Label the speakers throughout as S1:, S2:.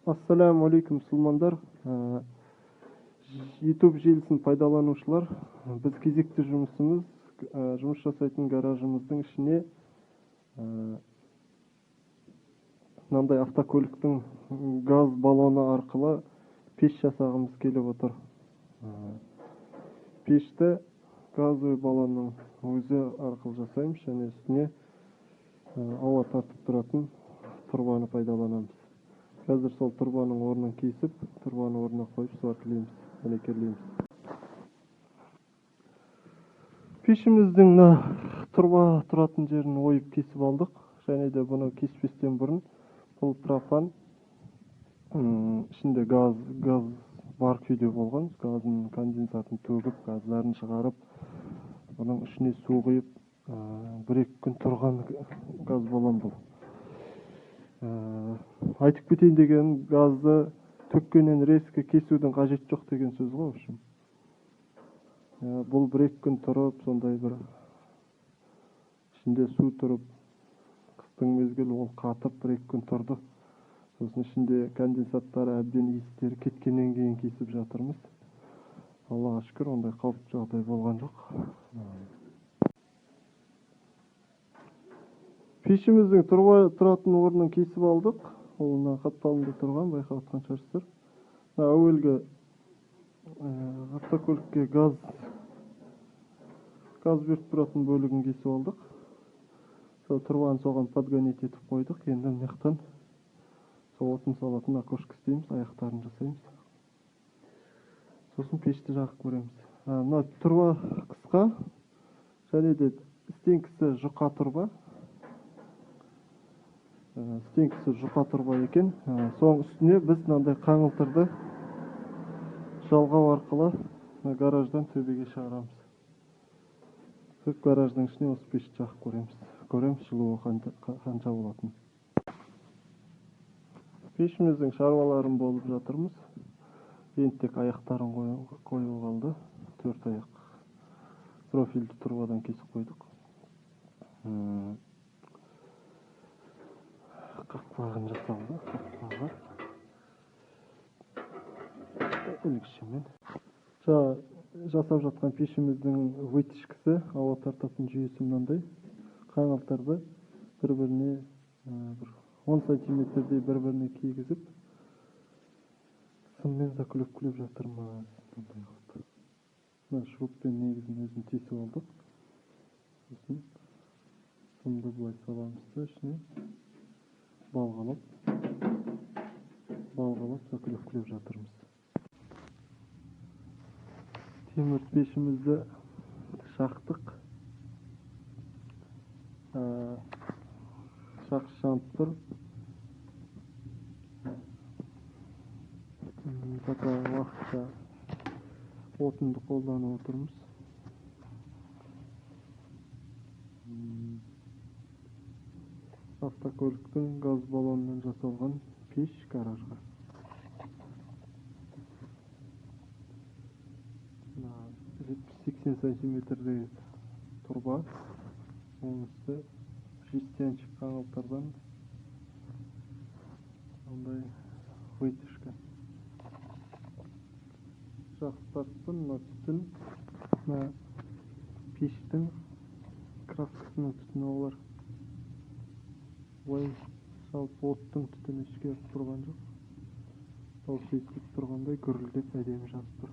S1: Ассаламу алейкум мұсылмандар. YouTube желісін пайдаланушылар, біз кезекті жұмыс жасайтын гаражымыздың ішіне мынандай автокөліктің газ баллоны арқылы пеш жасағымыз келіп отыр. Пешті газовый баллонның өзі арқылы жасаймыз, және үстіне ауа тартып тұратын тұрбаны пайдаланамыз. Қазір сол тұрбаның орнын кесіп, тұрбаны орнына қойып суартылаймыз, дәнекерлейміз. Пешіміздің тұрба тұратын жерін ойып кесіп алдық. Және де бұны кеспестен бұрын бұл пропан ішінде газ бар күйде болған. Газын конденсатын төгіп, газдарын шығарып, бұның ішіне су құйып, 1-2 күн тұрған газ баллон бұл. Айтып кетейін деген, газды төккеннен резко кесудің қажет жоқ деген сөз ғой. Бұл 1-2 күн тұрып, сондай бір ішінде су тұрып, қыстың мезгілі ол қатып 1-2 күн тұрды. Сосын ішінде конденсаттары әбден иістері кеткеннен кейін кесіп жатырмыз. Аллаға шүкір, ондай қауіпті жағдай болған жоқ. Пешіміздің тұратын орнын кесіп алдық. Ол қапталында тұрған, байқап отқан шығарсыздар. Әуелгі автокөлікке газ беріп тұратын бөлігін кесіп алдық. Сол тұрбаны соған подгонять етіп қойдық. Енді мықтан сол отын салатын окошко істейміз, аяқтарын жасаймыз. Сосын пешті жағып көреміз. Мына тұрба қысқа, және де стенкісі жұқа тұрба. Стенкісі жұқа тұрба екен. Соң үстіне біз мынандай қаңылтырды жалғау арқылы гараждан төбеге шығарамыз. Гараждың ішіне осы пешті жағып көреміз, жылуы қанша болатын. Пешіміздің шаруаларын болып жатырмыз. Енді тек аяқтарын қою қалды. 4 аяқ профильді тұрбадан кесіп қойдық. Қақпағын жасалды. Қақпағы ілгішімен. Жасап жатқан пешіміздің вытяжкасы, ауа тартатын жүйесі мынандай. Қаңылтырды бір-біріне 10 сантиметрдей бір-біріне кигізіп, сыммен закүлеп жатырмыз. Шуруппен негізін өзін тесіп алдық. Сосын сымды бұлай саламыз да ішіне. Балғалап закүлеп жатырмыз. Темір пешімізді шақтық. Шақ жанып тұр. Пока уақытша отынды қолданып отырмыз. Автокөліктің газ баллонынан жасалған пеш гаражға. 70-80 сантиметрдей тұрба, онысы жестянчик қаңылтырдан ондай вытяжка. Жақсы тарттым, түтін пештің краскасының түтіні олар. Олай жалпы оттың түтіні ішке тұрған жоқ. Ол сезіліп тұрғандай гүрілдеп әдемі жанып тұр.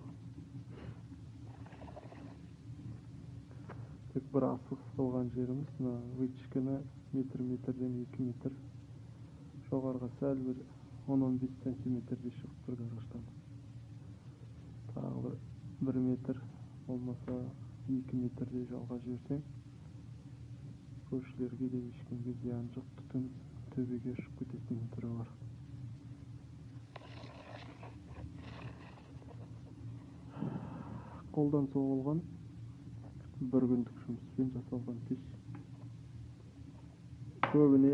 S1: Тек бір асық болған жеріміз, вытяжканы метрден 2 метр жоғарыға сәл бір 10-15 сантиметрдей шығып тұр гараждан. Тағы 1 метр болмаса 2 метрдей жалға жіберсең, көршілерге де ешкімге зиян жоқ, түтін төбеге ұшып кететін түрі бар. Қолдан соғылған 1 күндік жұмыспен жасалған пеш. Көбіне